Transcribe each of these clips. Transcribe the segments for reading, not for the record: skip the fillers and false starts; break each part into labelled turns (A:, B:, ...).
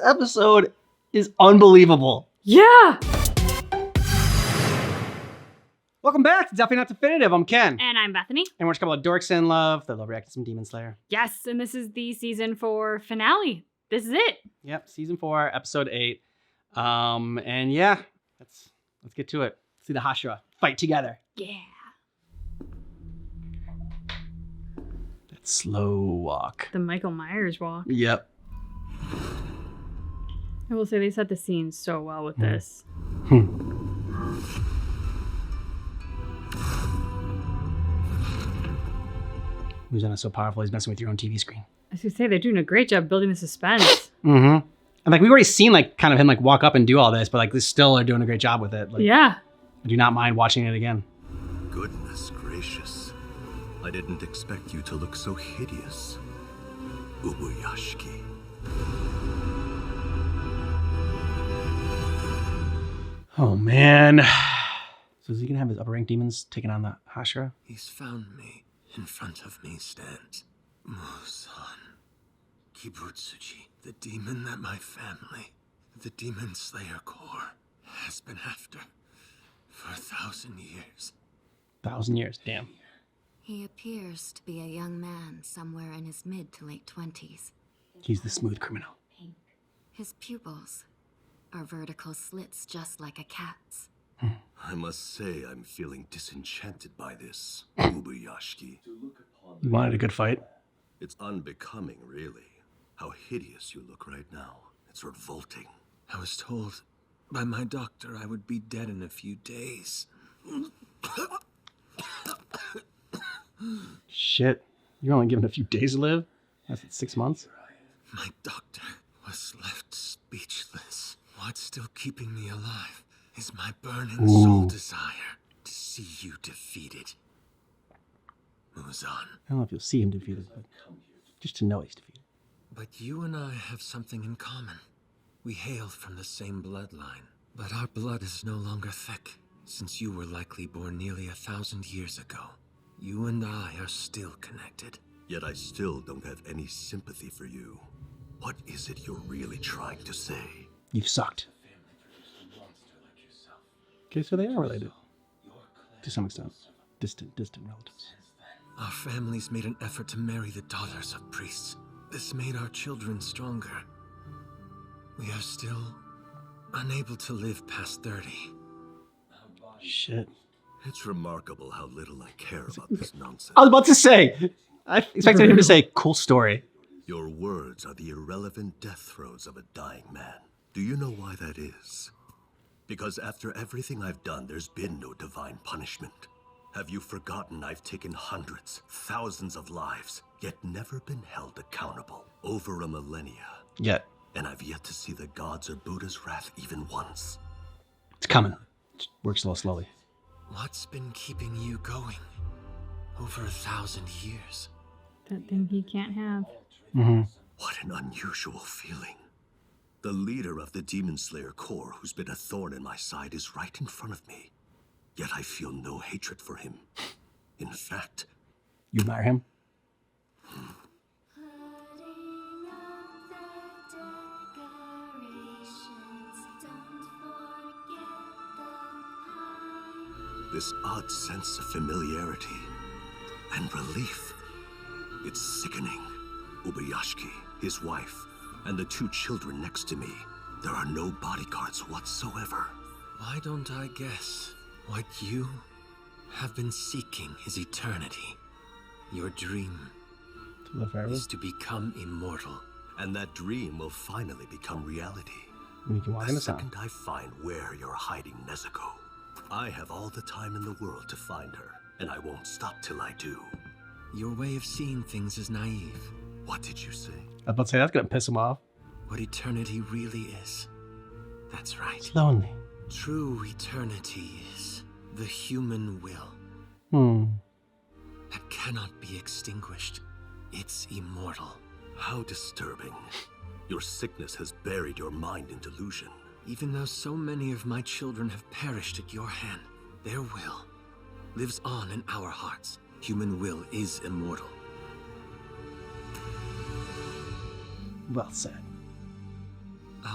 A: episode is unbelievable.
B: Yeah.
A: Welcome back to Definitely Not Definitive. I'm Ken.
B: And I'm Bethany.
A: And we're just a couple of dorks in love that love reacting to some Demon Slayer.
B: Yes, and this is the season 4 finale. This is it.
A: Yep, season 4, episode 8. And yeah, let's get to it. See the Hashira fight together.
B: Yeah.
A: That slow walk.
B: The Michael Myers walk.
A: Yep.
B: I will say they set the scene so well with this.
A: Muzan is so powerful, he's messing with your own TV screen.
B: I was gonna say they're doing a great job building the suspense.
A: Mm-hmm. And like we've already seen like kind of him like walk up and do all this, but like they still are doing a great job with it. Like,
B: Yeah.
A: I do not mind watching it again.
C: Goodness gracious. I didn't expect you to look so hideous. Ubuyashiki.
A: Oh man. So is he gonna have his upper rank demons taking on the Hashira?
C: He's found me. In front of me stands Muzan Kibutsuji, the demon that my family, the Demon Slayer Corps, has been after for 1,000 years.
A: 1,000 years, damn.
D: He appears to be a young man somewhere in his mid to late 20s.
A: He's the smooth criminal.
D: His pupils are vertical slits just like a cat's.
C: I must say I'm feeling disenchanted by this, Ubuyashiki.
A: You wanted a good fight?
C: It's unbecoming, really. How hideous you look right now. It's revolting. I was told by my doctor I would be dead in a few days.
A: Shit. You're only given a few days to live? That's 6 months?
C: My doctor was left speechless. What's still keeping me alive is my burning soul desire to see you defeated. Muzan.
A: I don't know if you'll see him defeated, but just to know he's defeated.
C: But you and I have something in common. We hail from the same bloodline, but our blood is no longer thick, since you were likely born nearly 1,000 years ago. You and I are still connected. Yet I still don't have any sympathy for you. What is it you're really trying to say?
A: You've sucked. Okay, so they are related. To some extent. Distant relatives.
C: Our families made an effort to marry the daughters of priests. This made our children stronger. We are still unable to live past 30.
A: Shit.
C: It's remarkable how little I care about this nonsense.
A: I was about to say! I expected him to say, cool story.
C: Your words are the irrelevant death throes of a dying man. Do you know why that is? Because after everything I've done, there's been no divine punishment. Have you forgotten I've taken hundreds, thousands of lives, yet never been held accountable? Over a millennia.
A: Yet.
C: And I've yet to see the gods or Buddha's wrath even once.
A: It's coming. Just works a little slowly.
C: What's been keeping you going? Over 1,000 years.
B: That thing he can't have.
A: Mm-hmm.
C: What an unusual feeling. The leader of the Demon Slayer Corps, who's been a thorn in my side, is right in front of me. Yet I feel no hatred for him. In fact...
A: You admire him?
C: This odd sense of familiarity and relief. It's sickening. Ubuyashiki, his wife, and the 2 children next to me. There are no bodyguards whatsoever. Why don't I guess what you have been seeking is eternity? Your dream
A: To live forever?
C: is to become immortal, and that dream will finally become reality.
A: You can walk in
C: The
A: the sun.
C: second I find where you're hiding Nezuko, I have all the time in the world to find her, and I won't stop till I do. Your way of seeing things is naive. What did you say?
A: I was about to say, that's gonna piss him off.
C: What eternity really is. That's right.
A: It's lonely.
C: True eternity is the human will that cannot be extinguished. It's immortal. How disturbing. Your sickness has buried your mind in delusion. Even though so many of my children have perished at your hand, their will lives on in our hearts. Human will is immortal.
A: Well said.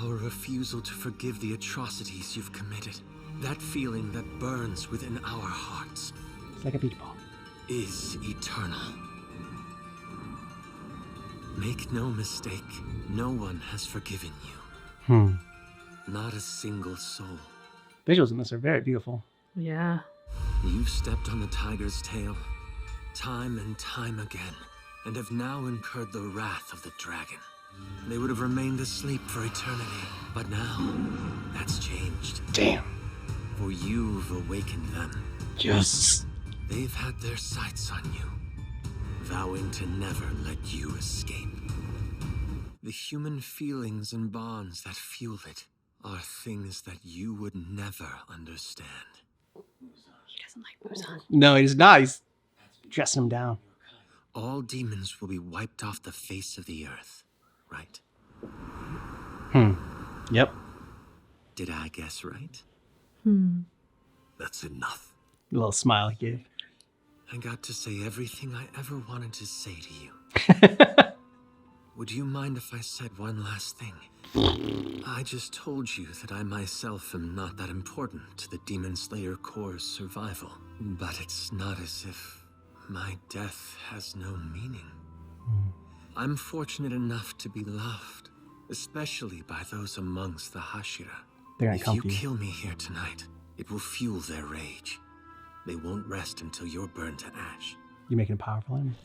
E: Our refusal to forgive the atrocities you've committed, that feeling that burns within our hearts,
A: It's like a beach ball.
E: is eternal. Make no mistake, no one has forgiven you. Not a single soul.
A: Visuals in this are very beautiful.
B: Yeah.
E: You've stepped on the tiger's tail, time and time again, and have now incurred the wrath of the dragon. They would have remained asleep for eternity, but now, that's changed.
A: Damn.
E: For you've awakened them.
A: Yes.
E: They've had their sights on you, vowing to never let you escape. The human feelings and bonds that fuel it are things that you would never understand.
B: He doesn't like Muzan.
A: No, he's not. He's dressing him down.
E: All demons will be wiped off the face of the earth, right?
A: Yep.
E: Did I guess right?
C: That's enough.
A: A little smile he gave.
E: I got to say everything I ever wanted to say to you. Would you mind if I said one last thing? I just told you that I myself am not that important to the Demon Slayer Corps' survival. But it's not as if my death has no meaning. I'm fortunate enough to be loved, especially by those amongst the Hashira.
A: They're gonna
E: If
A: come
E: you
A: for you.
E: kill me here tonight, it will fuel their rage. They won't rest until you're burned to ash.
A: You making a powerful enemy.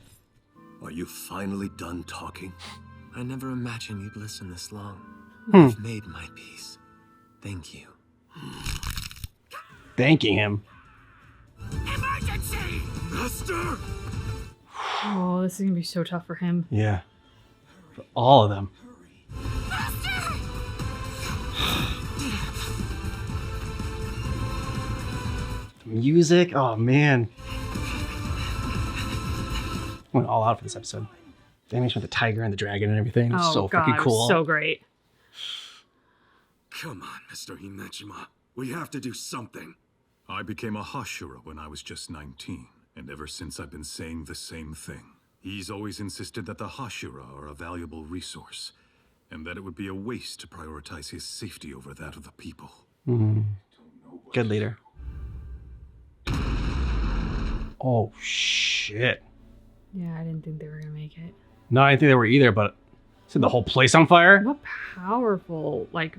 C: Are you finally done talking?
E: I never imagined you'd listen this long.
A: Hmm.
E: I've made my peace. Thank you.
A: Thanking him.
C: Emergency! Master!
B: Oh, this is gonna be so tough for him.
A: Yeah. For all of them. Music. Oh, man. Went all out for this episode. The animation with the tiger and the dragon and everything.
B: Oh,
A: So
B: God,
A: freaking
B: it was
A: cool.
B: so great.
F: Come on, Mr. Hinachima. We have to do something. I became a Hashira when I was just 19, and ever since I've been saying the same thing. He's always insisted that the Hashira are a valuable resource, and that it would be a waste to prioritize his safety over that of the people.
A: Good leader. Oh, shit.
B: Yeah, I didn't think they were gonna make it.
A: No, I didn't think they were either, but set the whole place on fire.
B: What powerful, like,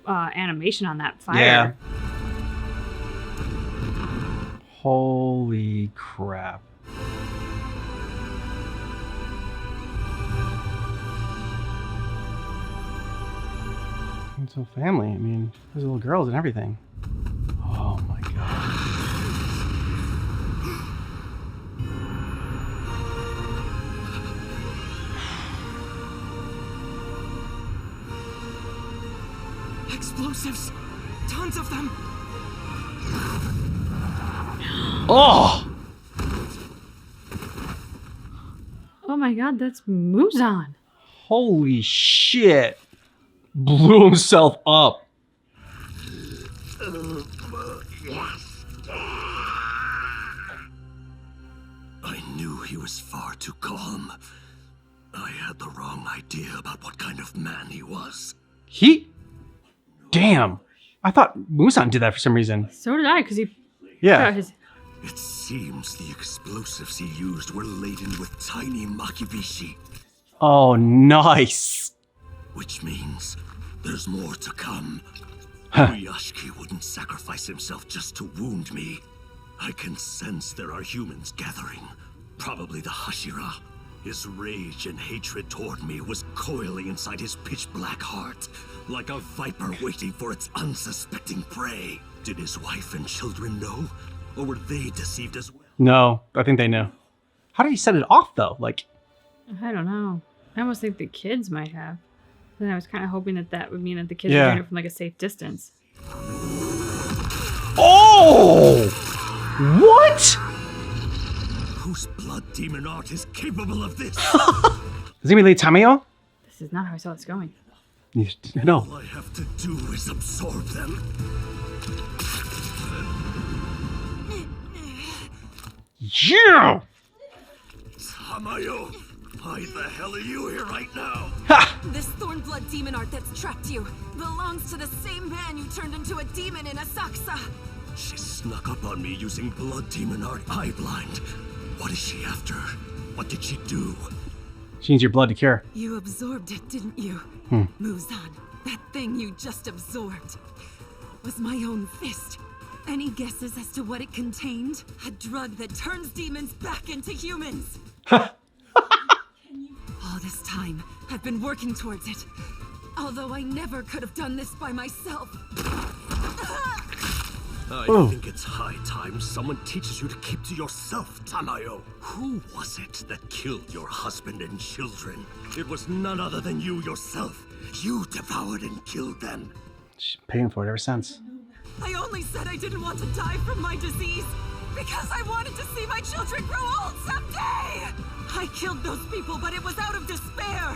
B: animation on that fire.
A: Yeah. Holy crap. It's a family. I mean, there's little girls and everything. Oh my god.
E: Explosives! Tons of them!
A: Oh!
B: Oh my god, that's Muzan.
A: Holy shit. Blew himself up.
C: I knew he was far too calm. I had the wrong idea about what kind of man he was.
A: Damn. I thought Muzan did that for some reason.
B: So did I, because he
A: Yeah.
B: got his.
C: It seems the explosives he used were laden with tiny makibishi,
A: Oh, nice.
C: which means there's more to come.
A: Huh.
C: Uyashiki wouldn't sacrifice himself just to wound me. I can sense there are humans gathering, probably the Hashira. His rage and hatred toward me was coiling inside his pitch-black heart, like a viper waiting for its unsuspecting prey. Did his wife and children know? Or were they deceived as well?
A: No, I think they know. How did he set it off, though? Like,
B: I don't know. I almost think the kids might have. Then I was kind of hoping that that would mean that the kids
A: Yeah.
B: were doing it from like a safe distance.
A: oh! What?
C: Whose blood demon art is capable of this?
A: Is he mean Lady Tamayo?
B: This is not how I saw this going.
A: No.
C: All I have to do is absorb them.
A: Yeah!
C: Tamayo, Why the hell are you here right now?
A: Ha!
G: This Thornblood demon art that's trapped you belongs to the same man you turned into a demon in Asakusa.
C: She snuck up on me using blood demon art eye blind. What is she after? What did she do?
A: She needs your blood to cure.
G: You absorbed it, didn't you? Muzan, that thing you just absorbed was my own fist. Any guesses as to what it contained? A drug that turns demons back into humans. All this time, I've been working towards it. Although I never could have done this by myself.
C: I think it's high time someone teaches you to keep to yourself, Tamayo. Who was it that killed your husband and children? It was none other than you yourself. You devoured and killed them.
A: She's paying for it ever since.
G: I only said I didn't want to die from my disease because I wanted to see my children grow old someday! I killed those people, but it was out of despair.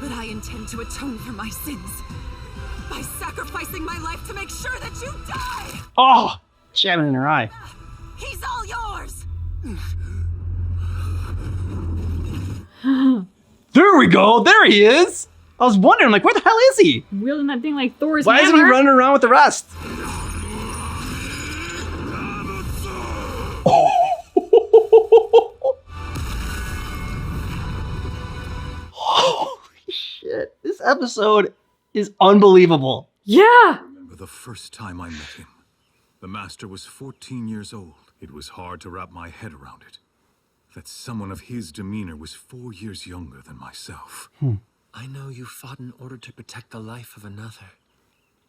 G: But I intend to atone for my sins by sacrificing my life to make sure that you die!
A: Oh! Jamming in her eye.
G: He's all yours!
A: There we go! There he is! I was wondering, like, where the hell is he?
B: Wielding that thing like Thor's
A: Why
B: hammer.
A: isn't he running around with the rest? Holy shit. This episode is unbelievable.
B: Yeah!
F: Remember the first time I met him. The master was 14 years old. It was hard to wrap my head around it. That someone of his demeanor was 4 years younger than myself.
E: I know you fought in order to protect the life of another.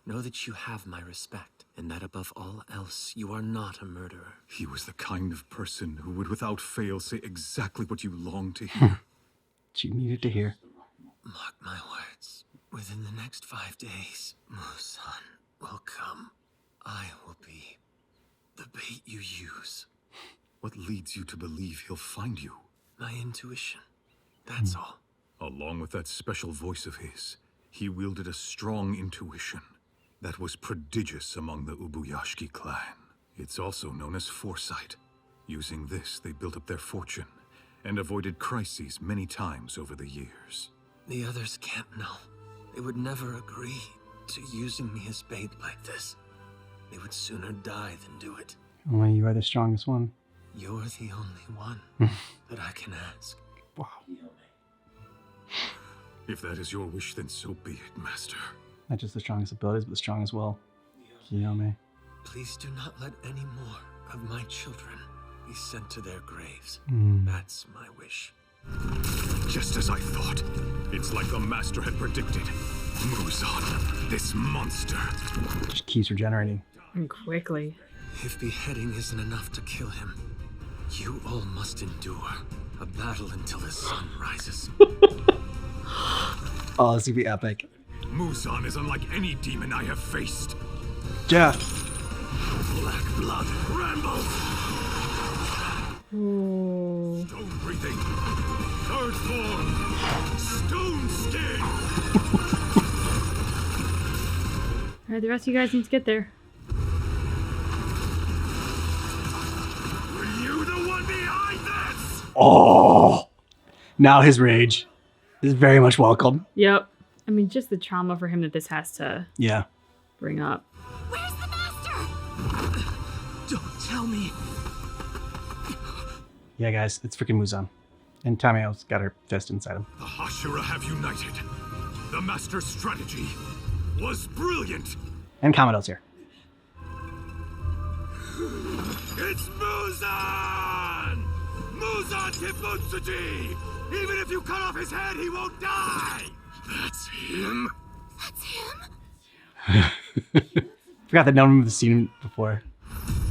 E: Know that you have my respect, and that above all else, you are not a murderer.
F: He was the kind of person who would without fail say exactly what you long to hear.
A: She needed to hear.
E: Mark my words. Within the next 5 days, Muzan will come. I will be the bait you use.
F: What leads you to believe he'll find you?
E: My intuition. That's all.
F: Along with that special voice of his, he wielded a strong intuition that was prodigious among the Ubuyashiki clan. It's also known as foresight. Using this, they built up their fortune and avoided crises many times over the years.
E: The others can't know. They would never agree to using me as bait like this. They would sooner die than do it.
A: Only you are the strongest one.
E: You're the only one that I can ask.
A: Wow.
F: If that is your wish, then so be it, Master.
A: Not just the strongest abilities, but the strong as well. Kiyome.
E: Please do not let any more of my children be sent to their graves.
A: Mm.
E: That's my wish.
F: Just as I thought. It's like the Master had predicted. Muzan, this monster.
A: Just keeps regenerating.
B: And quickly.
E: If beheading isn't enough to kill him, you all must endure a battle until the sun rises.
A: Oh, this is gonna be epic.
F: Muzan is unlike any demon I have faced.
A: Yeah.
C: Black blood, Rambo!
B: Oh.
F: Stone breathing. Third form. Stone skin.
B: Alright, the rest of you guys need to get there.
F: Were you the one behind this?
A: Oh! Now his rage is very much welcome.
B: Yep. I mean, just the trauma for him that this has to
A: Yeah.
B: bring up.
G: Where's the master?
E: Don't tell me.
A: Yeah, guys, it's freaking Muzan. And Tamayo's got her fist inside him.
F: The Hashira have united. The Master's strategy was brilliant.
A: And Kamado's here.
F: It's Muzan! Muzan Kibutsuji! Even if you cut off his head, he won't die! That's him?
G: That's him?
A: Forgot that none of them have seen him before.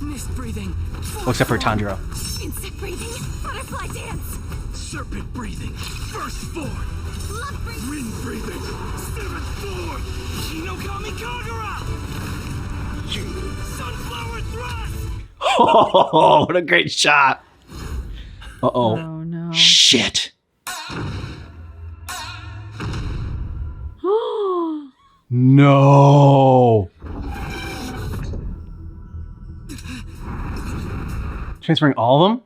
G: Mist breathing.
A: Well, except for Tanjiro.
G: Insect breathing. Butterfly dance.
F: Serpent breathing, first form.
G: Blood breathing.
F: Wind breathing, seventh form. Shinokami Kagura! Sunflower thrust!
A: Oh, what a great shot. Uh-oh.
B: Oh no.
A: Shit. No. Transferring all of them?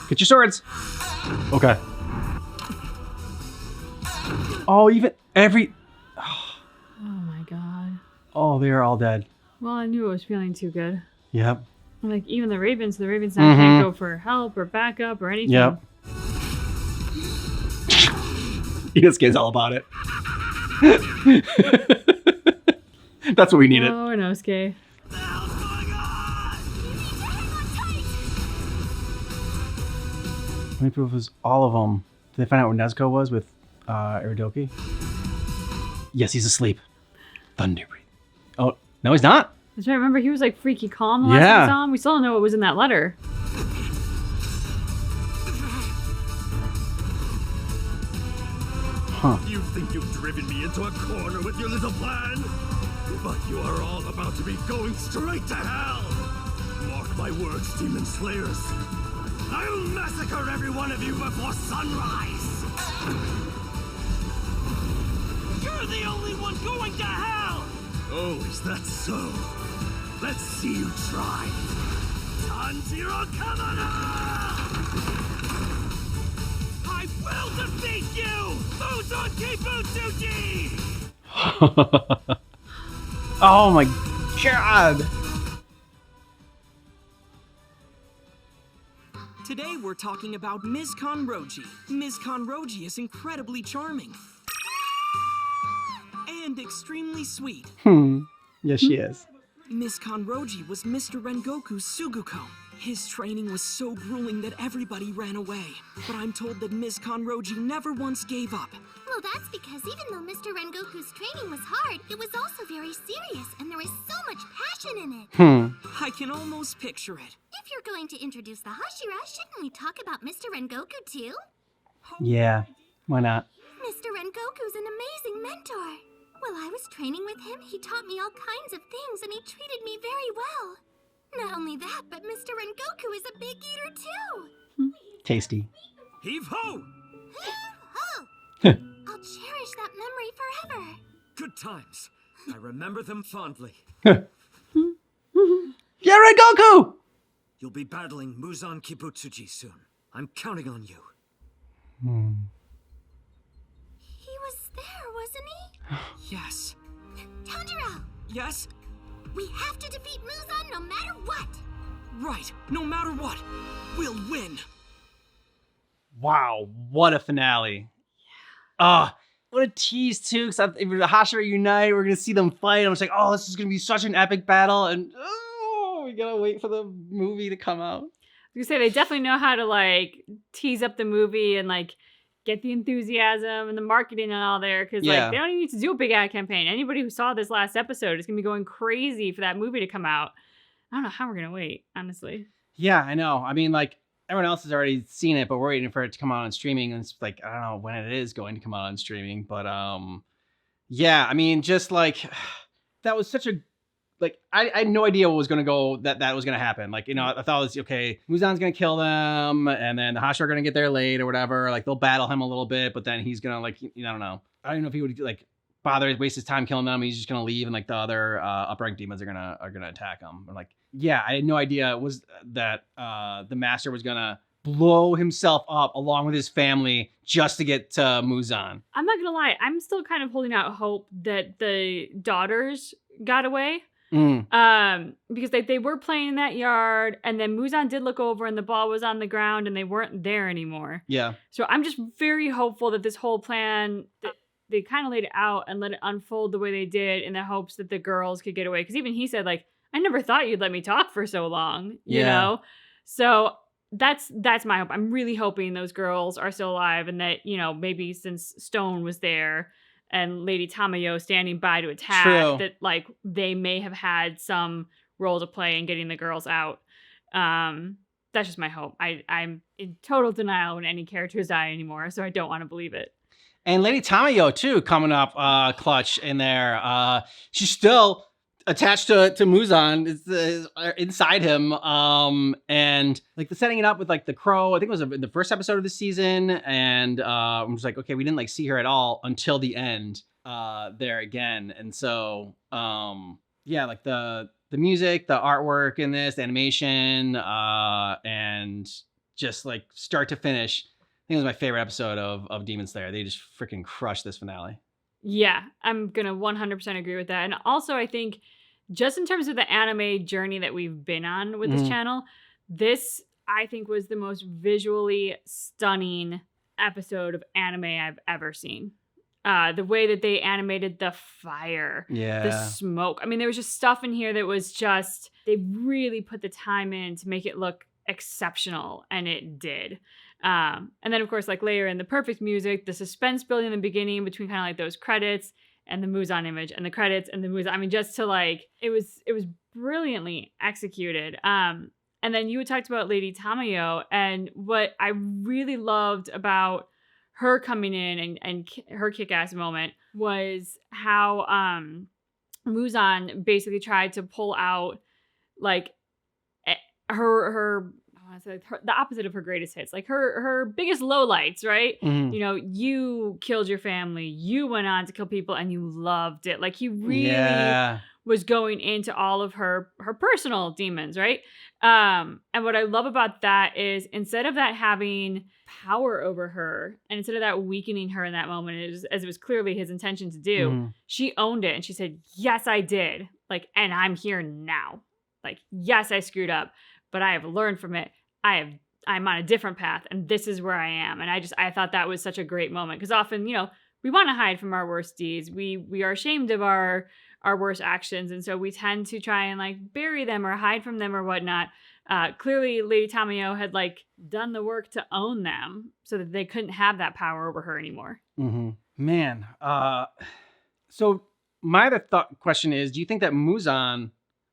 A: Get your swords. Okay. Oh, even every.
B: Oh my god.
A: Oh, they are all dead.
B: Well, I knew it was feeling too good.
A: Yep.
B: Like, even the Ravens now can't go for help or backup or anything.
A: Yep. Inosuke's all about it. That's what we needed.
B: Oh, Inosuke.
A: How many people was all of them? Did they find out where Nezuko was with Iridoki? Yes, he's asleep. Thunder breathing. Oh, no, he's not.
B: That's right. Remember, he was like freaky calm the last time we saw him. We still don't know what was in that letter.
A: Huh.
C: You think you've driven me into a corner with your little plan? But you are all about to be going straight to hell! Mark my words, Demon Slayers. I'll massacre every one of you before sunrise! You're the only one going to hell! Oh, is that so? Let's see you try. Tanjiro Kamada! I will defeat you! Muzan Kibutsuji!
A: Oh my god!
H: Today we're talking about Ms. Kanroji. Ms. Kanroji is incredibly charming. And extremely sweet.
A: Yes, she is.
H: Ms. Kanroji was Mr. Rengoku's Suguko. His training was so grueling that everybody ran away. But I'm told that Ms. Kanroji never once gave up.
I: Well, that's because even though Mr. Rengoku's training was hard, it was also very serious, and there was so much passion in it.
H: I can almost picture it.
I: If you're going to introduce the Hashira, shouldn't we talk about Mr. Rengoku too?
A: Yeah, why not?
I: Mr. Rengoku's an amazing mentor. While I was training with him, he taught me all kinds of things, and he treated me very well. Not only that, but Mr. Rengoku is a big eater too.
A: Tasty.
C: Heave ho!
I: Oh! I'll cherish that memory forever.
C: Good times. I remember them fondly.
A: Yeah, Rengoku!
C: You'll be battling Muzan Kibutsuji soon. I'm counting on you.
I: He was there, wasn't he?
H: Yes.
I: Tanjiro!
H: Yes?
I: We have to defeat Muzan no matter what!
H: Right. No matter what, we'll win.
A: Wow, what a finale. What a tease too, because if the Hashira unite, we're gonna see them fight. I'm just like, oh, this is gonna be such an epic battle, and we gotta wait for the movie to come out.
B: I was gonna say, they definitely know how to like tease up the movie and like get the enthusiasm and the marketing and all there, because like they don't even need to do a big ad campaign. Anybody who saw this last episode is gonna be going crazy for that movie to come out. I don't know how we're gonna wait, honestly.
A: Yeah, I know. I mean, like, everyone else has already seen it, but we're waiting for it to come out on streaming, and it's like, I don't know when it is going to come out on streaming, but yeah, I mean, just like, that was such a, like, I had no idea what was going to go, that was going to happen. Like, you know, I thought it was, okay, Muzan's going to kill them, and then the Hashira are going to get there late or whatever, like, they'll battle him a little bit, but then he's going to, like, you know, I don't know. I don't know if he would, like, bother, waste his time killing them, he's just going to leave, and, like, the other up-ranked demons are gonna attack him. And, like, yeah, I had no idea it was that the Master was going to blow himself up along with his family just to get to Muzan.
B: I'm not gonna lie, I'm still kind of holding out hope that the daughters got away. Because they were playing in that yard, and then Muzan did look over and the ball was on the ground and they weren't there anymore.
A: Yeah.
B: So I'm just very hopeful that this whole plan, they kind of laid it out and let it unfold the way they did in the hopes that the girls could get away. Because even he said, like, I never thought you'd let me talk for so long, you know? So that's my hope. I'm really hoping those girls are still alive, and that, you know, maybe since Stone was there and Lady Tamayo standing by to attack, that like they may have had some role to play in getting the girls out. That's just my hope. I'm in total denial when any characters die anymore, so I don't want to believe it.
A: And Lady Tamayo too, coming up clutch in there. She's still attached to Muzan, is inside him, and like the setting it up with like the crow, I think it was in the first episode of the season, and I'm just like, okay, we didn't like see her at all until the end there again, and so yeah, like the music, the artwork in this, the animation, and just like start to finish. I think it was my favorite episode of Demon Slayer. They just freaking crushed this finale.
B: Yeah, I'm going to 100% agree with that. And also, I think just in terms of the anime journey that we've been on with this channel, this, I think, was the most visually stunning episode of anime I've ever seen. The way that they animated the fire, the smoke. I mean, there was just stuff in here that was just, they really put the time in to make it look exceptional, and it did. And then, of course, like layer in the perfect music, the suspense building in the beginning between kind of like those credits and the Muzan image and the credits and the Muzan. I mean, just to like, it was brilliantly executed. And then you had talked about Lady Tamayo, and what I really loved about her coming in and her kick-ass moment was how Muzan basically tried to pull out like her the opposite of her greatest hits, like her biggest lowlights, right? You know, you killed your family, you went on to kill people, and you loved it. Like he really was going into all of her personal demons, right? And what I love about that is instead of that having power over her, and instead of that weakening her in that moment, as it was clearly his intention to do, she owned it and she said, "Yes, I did. Like, and I'm here now. Like, yes, I screwed up, but I have learned from it. I'm on a different path, and this is where I am." And I thought that was such a great moment, because often, you know, we want to hide from our worst deeds. We are ashamed of our worst actions, and so we tend to try and like bury them or hide from them or whatnot. Clearly, Lady Tamayo had like done the work to own them so that they couldn't have that power over her anymore.
A: Man, so my other question is: do you think that Muzan,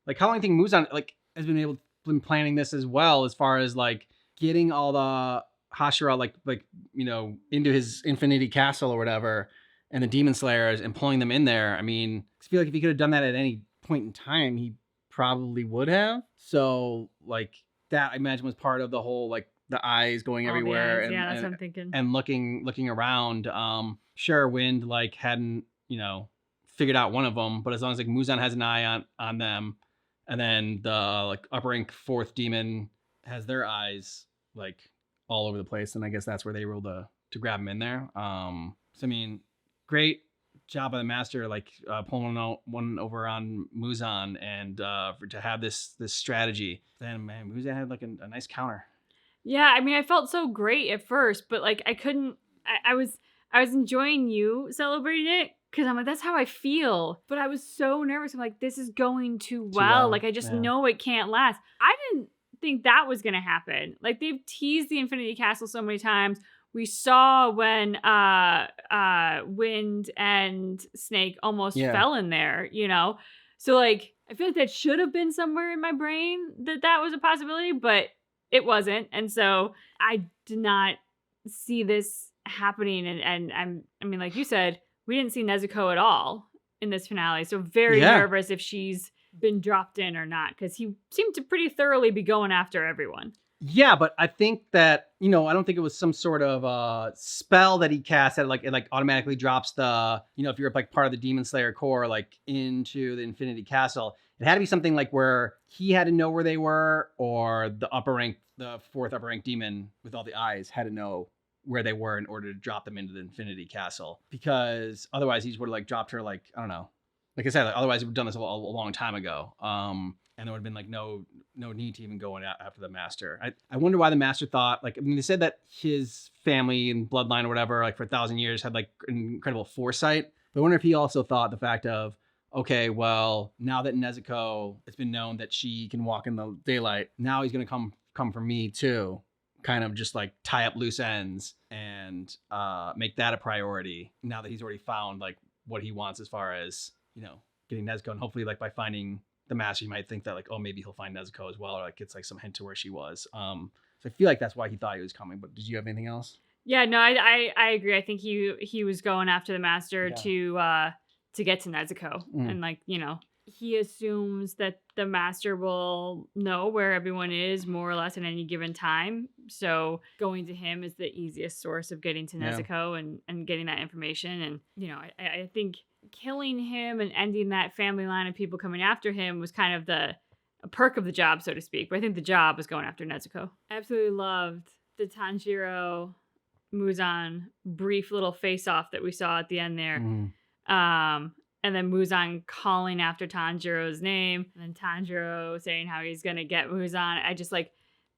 A: like, how long do you think Muzan like has been planning this as well, as far as like getting all the Hashira like you know, into his Infinity Castle or whatever, and the Demon Slayers, and pulling them in there? I mean, I feel like if he could have done that at any point in time, he probably would have. So like that, I imagine, was part of the whole like the eyes going
B: All the
A: everywhere,
B: eyes, that's what I'm thinking.
A: and looking around. Sure, Wind like hadn't, you know, figured out one of them, but as long as like Muzan has an eye on them, and then the like upper rank fourth demon has their eyes like all over the place, and I guess that's where they were able to grab him in there. So I mean, great job by the master, like pulling one over on Muzan, and to have this strategy. Then man, Muzan had like a nice counter.
B: Yeah, I mean, I felt so great at first, but like I couldn't. I was enjoying you celebrating it, because I'm like, that's how I feel. But I was so nervous. I'm like, this is going too well. Like, I just know it can't last. I didn't think that was going to happen. Like, they've teased the Infinity Castle so many times. We saw when Wind and Snake almost fell in there, you know? So, like, I feel like that should have been somewhere in my brain that was a possibility, but it wasn't. And so I did not see this happening. And I mean, like you said, we didn't see Nezuko at all in this finale. So very nervous if she's been dropped in or not, because he seemed to pretty thoroughly be going after everyone.
A: Yeah, but I think that, you know, I don't think it was some sort of spell that he cast that like it like automatically drops the, you know, if you're like part of the Demon Slayer core like into the Infinity Castle. It had to be something like where he had to know where they were, or the fourth upper rank demon with all the eyes had to know where they were in order to drop them into the Infinity Castle, because otherwise he would have like dropped her, like, I don't know, like I said, like, otherwise he would have done this a long time ago, and there would have been like no need to even go after the master. I wonder why the master thought, like, I mean, they said that his family and bloodline or whatever, like for 1,000 years had like incredible foresight, but I wonder if he also thought the fact of, okay, well, now that Nezuko, it's been known that she can walk in the daylight, now he's gonna come for me too. Kind of just like tie up loose ends and make that a priority now that he's already found like what he wants as far as, you know, getting Nezuko. And hopefully like by finding the master, you might think that like, oh, maybe he'll find Nezuko as well, or like it's like some hint to where she was. So I feel like that's why he thought he was coming. But did you have anything else?
B: Yeah, no, I agree. I think he was going after the master to get to Nezuko. And like, you know, he assumes that the master will know where everyone is more or less at any given time. So going to him is the easiest source of getting to Nezuko and getting that information. And, you know, I think killing him and ending that family line of people coming after him was kind of the a perk of the job, so to speak. But I think the job was going after Nezuko. I absolutely loved the Tanjiro Muzan brief little face off that we saw at the end there. And then Muzan calling after Tanjiro's name, and then Tanjiro saying how he's gonna get Muzan. I just like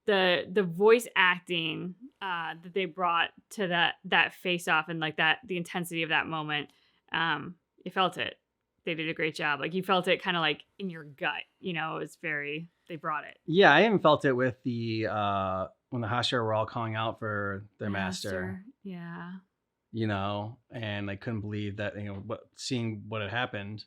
B: the voice acting that they brought to that face off, and like that the intensity of that moment. You felt it. They did a great job. Like you felt it kind of like in your gut. You know, it's very. They brought it.
A: Yeah, I even felt it with the when the Hashira were all calling out for their master.
B: Yeah.
A: You know, and I couldn't believe that, you know, seeing what had happened,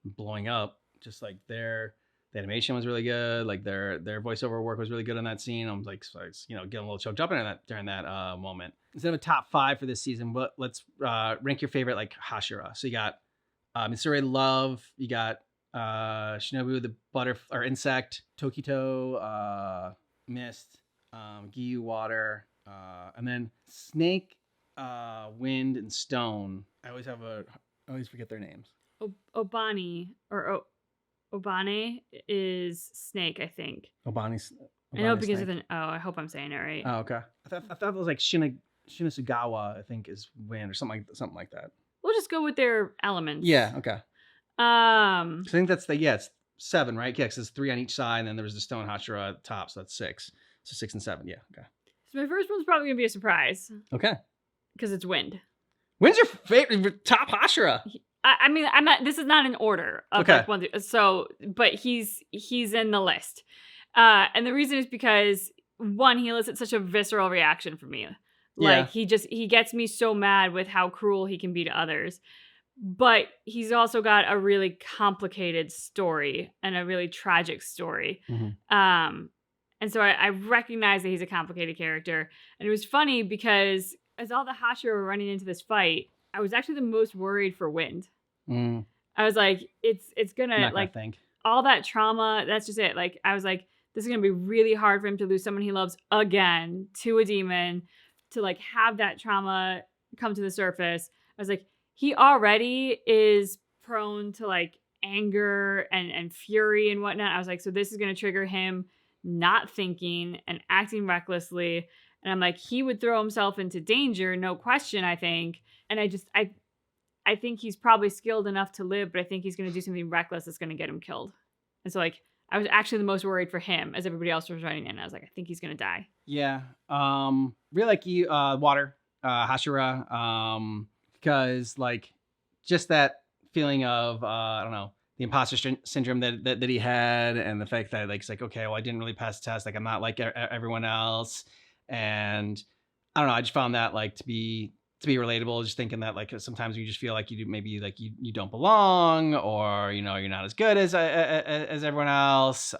A: blowing up, just like the animation was really good. Like their voiceover work was really good in that scene. I was like, you know, getting a little choked up in that during that moment. Instead of a top 5 for this season, let's rank your favorite like Hashira. So you got Mitsuri Love, you got Shinobu the insect, Tokito, Mist, Giyu Water, and then Snake, Wind, and Stone. I always forget their names.
B: Obani or Obane is Snake, I think.
A: Obani
B: I know because of the. Oh, I hope I'm saying it right.
A: Oh, okay. I thought it was like Shinasugawa, I think, is Wind or something like that.
B: We'll just go with their elements.
A: Yeah. Okay.
B: So
A: I think that's it's 7, right? Yeah, because there's 3 on each side, and then there was the Stone Hashira at the top, so that's 6. So 6 and 7. Yeah. Okay.
B: So my first one's probably gonna be a surprise.
A: Okay.
B: Because it's Wind.
A: Wind's your favorite top Hashira?
B: I mean, I'm not. This is not an order of
A: okay.
B: Like one. So, but he's in the list, and the reason is because 1, he elicits such a visceral reaction from me. Like he gets me so mad with how cruel he can be to others. But he's also got a really complicated story and a really tragic story.
A: Mm-hmm.
B: And so I recognize that he's a complicated character. And it was funny because as all the Hashira were running into this fight, I was actually the most worried for Wind. I was like, it's gonna like all that trauma. That's just it. Like I was like, this is gonna be really hard for him to lose someone he loves again to a demon, to like have that trauma come to the surface. I was like, he already is prone to like anger and fury and whatnot. I was like, so this is gonna trigger him not thinking and acting recklessly. And I'm like, he would throw himself into danger, no question, I think. And I think he's probably skilled enough to live, but I think he's going to do something reckless that's going to get him killed. And so, like, I was actually the most worried for him as everybody else was running in. I was like, I think he's going to die.
A: Yeah. Really like you, Water, Hashira, because, like, just that feeling of, I don't know, the imposter syndrome that he had, and the fact that, like, it's like, okay, well, I didn't really pass the test. Like, I'm not like everyone else. And I don't know, I just found that, like, to be relatable, just thinking that, like, sometimes you just feel like you don't belong, or, you know, you're not as good as everyone else.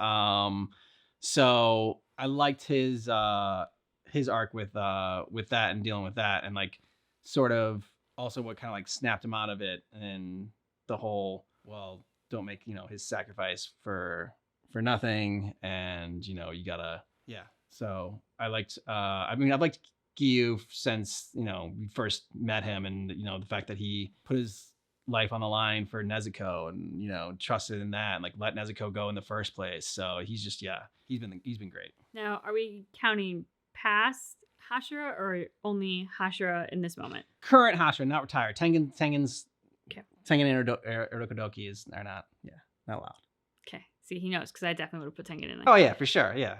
A: So I liked his arc with that and dealing with that, and like sort of also what kind of like snapped him out of it, and the whole, well, don't make, you know, his sacrifice for nothing, and, you know, you gotta, yeah. So I liked, I've liked Giyu since, you know, we first met him, and, you know, the fact that he put his life on the line for Nezuko, and, you know, trusted in that, and like let Nezuko go in the first place. So he's just, yeah, he's been great.
B: Now, are we counting past Hashira or only Hashira in this moment?
A: Current Hashira, not retired. Tengen's
B: okay.
A: Tengen and Urokodaki are not allowed.
B: Okay. See, he knows, because I definitely would have put Tengen in there.
A: Oh yeah, for sure. Yeah.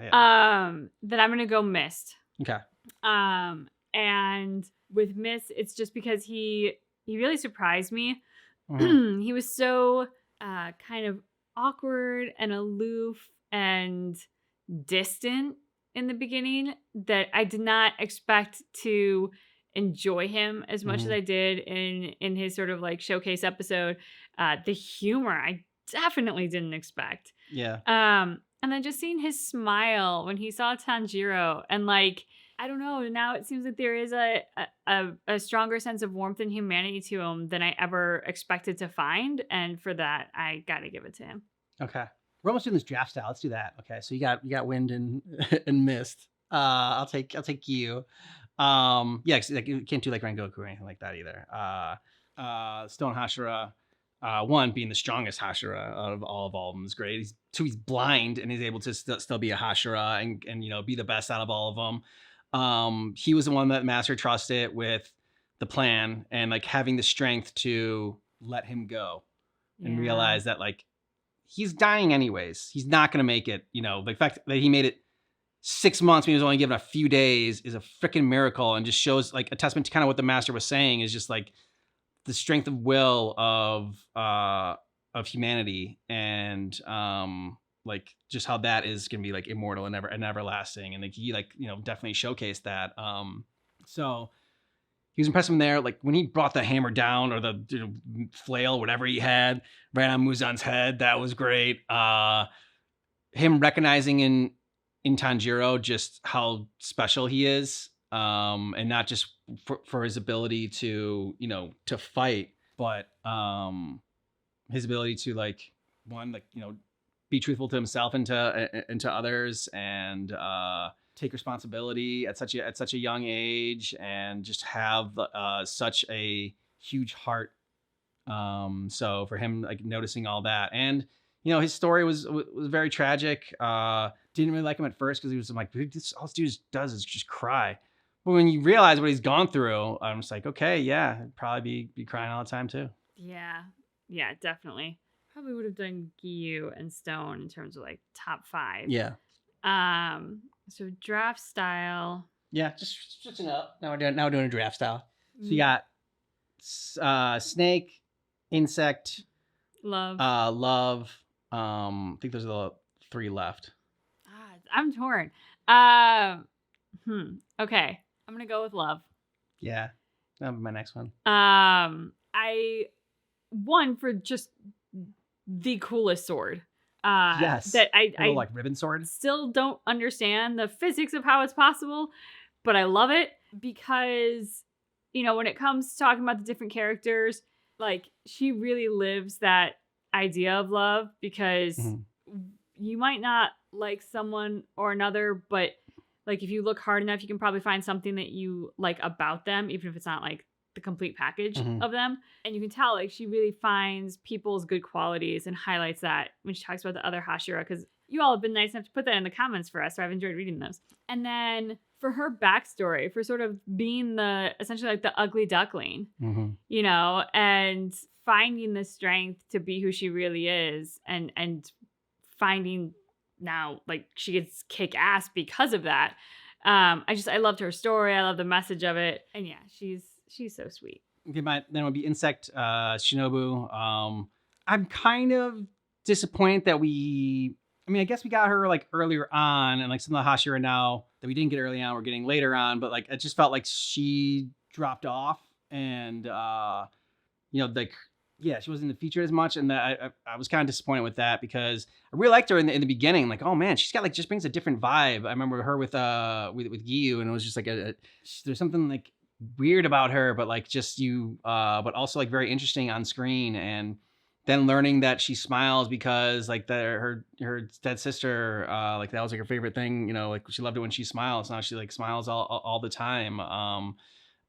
B: Then I'm gonna go Mist.
A: Okay.
B: And with Mist, it's just because he really surprised me.
A: Mm-hmm.
B: He was so kind of awkward and aloof and distant in the beginning that I did not expect to enjoy him as much as I did in his sort of like showcase episode. The humor I definitely didn't expect.
A: Yeah.
B: And then just seeing his smile when he saw Tanjiro, and like, I don't know, now it seems like there is a stronger sense of warmth and humanity to him than I ever expected to find. And for that, I gotta give it to him.
A: Okay. We're almost doing this draft style. Let's do that. Okay. So you got Wind and Mist. I'll take Giyu. Yeah, cause like, you can't do like Rengoku or anything like that either. Stone Hashira. one, being the strongest Hashira out of all of them is great. Two, he's blind and he's able to still be a Hashira and be the best out of all of them. He was the one that Master trusted with the plan and like having the strength to let him go and realize that like he's dying anyways. He's not going to make it. The fact that he made it 6 months when he was only given a few days is a freaking miracle and just shows like a testament to kind of what the Master was saying is just like the strength of will of humanity and like just how that is going to be like immortal and everlasting. And like he definitely showcased that. So he was impressed from there. Like when he brought the hammer down or the flail, whatever he had right on Muzan's head, that was great. Him recognizing in Tanjiro just how special he is. And not just for his ability to fight, but his ability to be truthful to himself and to others and take responsibility at such a young age and just have such a huge heart. So for him, like noticing all that and his story was very tragic. Didn't really like him at first because he was like, all this dude does is just cry. But when you realize what he's gone through, I'm just like, okay, yeah, I'd probably be crying all the time too.
B: Yeah, definitely. Probably would have done Giyu and Stone in terms of like top 5.
A: Yeah.
B: So draft style.
A: Yeah, just switching up. Now we're doing a draft style. So you got Snake, Insect,
B: Love.
A: Love. I think those are the 3 left.
B: I'm torn. Okay. I'm gonna go with Love.
A: Yeah, that'll be my next one.
B: I won for just the coolest sword.
A: Yes.
B: That I
A: like ribbon sword.
B: Still don't understand the physics of how it's possible, but I love it because when it comes to talking about the different characters, like she really lives that idea of love because you might not like someone or another, but like if you look hard enough, you can probably find something that you like about them, even if it's not like the complete package of them. And you can tell like she really finds people's good qualities and highlights that when she talks about the other Hashira, because you all have been nice enough to put that in the comments for us, so I've enjoyed reading those. And then for her backstory, for sort of being essentially like the ugly duckling, and finding the strength to be who she really is and finding now like she gets kick ass because of that. I loved her story. I love the message of it. And yeah, she's so sweet.
A: Okay, then it would be Insect, Shinobu. I'm kind of disappointed that I guess we got her like earlier on and like some of the Hashira now that we didn't get early on, we're getting later on, but like, it just felt like she dropped off and, she wasn't featured as much. And I was kind of disappointed with that because I really liked her in the beginning. Like, oh man, she's got like, just brings a different vibe. I remember her with Giyu and it was just like there's something like weird about her, but like just but also like very interesting on screen. And then learning that she smiles because like her dead sister, like that was like her favorite thing, like she loved it when she smiles. Now she like smiles all the time.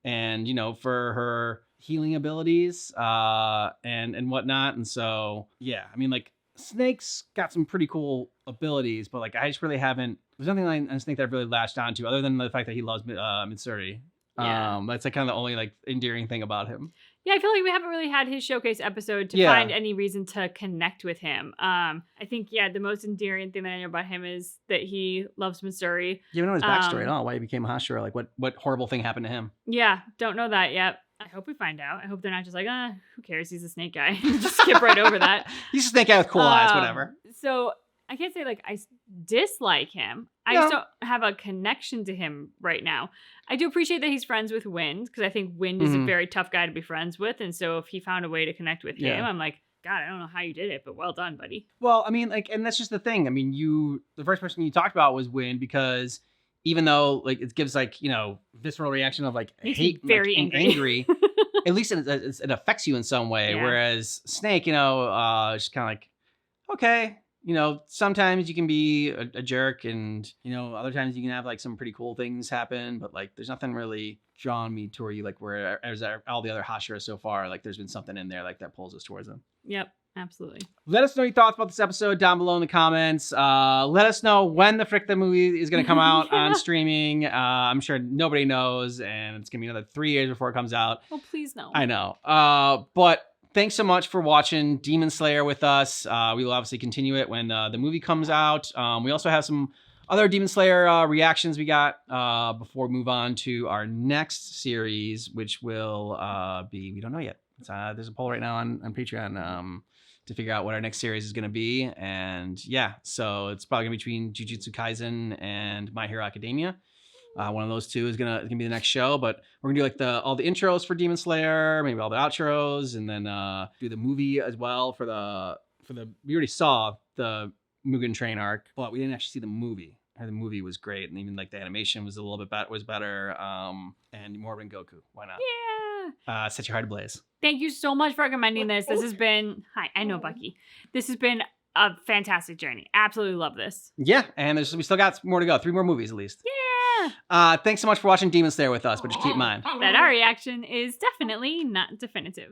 A: And for her healing abilities, and whatnot. And so, yeah, I mean like Snake's got some pretty cool abilities, but like I just really haven't, there's nothing on Snake that I've really latched onto other than the fact that he loves Mitsuri.
B: Yeah.
A: That's like kind of the only like endearing thing about him.
B: Yeah, I feel like we haven't really had his showcase episode to find any reason to connect with him. I think, the most endearing thing that I know about him is that he loves Mitsuri.
A: You don't know his backstory at all, why he became a Hashira, like what horrible thing happened to him.
B: Yeah, don't know that yet. I hope we find out. I hope they're not just like, who cares? He's a snake guy. Just skip right over that.
A: He's a snake guy with cool eyes, whatever.
B: So I can't say like I dislike him. I just don't have a connection to him right now. I do appreciate that he's friends with Wind because I think Wind is a very tough guy to be friends with. And so if he found a way to connect with him, I'm like, God, I don't know how you did it, but well done, buddy.
A: Well, I mean, like, and that's just the thing. I mean, the first person you talked about was Wind because even though like it gives like, visceral reaction of like hate,
B: very
A: like, angry, at least it affects you in some way.
B: Yeah.
A: Whereas Snake, just kind of like, okay, you know, sometimes you can be a jerk, and you know, other times you can have like some pretty cool things happen, but like there's nothing really drawing me toward you like where as all the other Hashira so far, like there's been something in there like that pulls us towards them.
B: Yep, absolutely.
A: Let us know your thoughts about this episode down below in the comments. Let us know when the frick the movie is going to come out on streaming. I'm sure nobody knows, and it's going to be another 3 years before it comes out.
B: Oh, please no.
A: I know. But thanks so much for watching Demon Slayer with us. We will obviously continue it when the movie comes out. We also have some other Demon Slayer reactions we got before we move on to our next series, which will be, we don't know yet. There's a poll right now on Patreon to figure out what our next series is going to be. And yeah, so it's probably going to be between Jujutsu Kaisen and My Hero Academia. One of those two is gonna be the next show, but we're gonna do like all the intros for Demon Slayer, maybe all the outros, and then do the movie as well for the we already saw the Mugen Train arc, but we didn't actually see the movie. The movie was great, and even like the animation was a little bit better. And more than Goku, why not?
B: Yeah.
A: Set your heart ablaze.
B: Thank you so much for recommending this. This has been I know Bucky. This has been a fantastic journey. Absolutely love this.
A: Yeah, and we still got more to go. 3 more movies at least.
B: Yeah.
A: Thanks so much for watching Demon Slayer with us, but just keep in mind
B: that our reaction is definitely not definitive.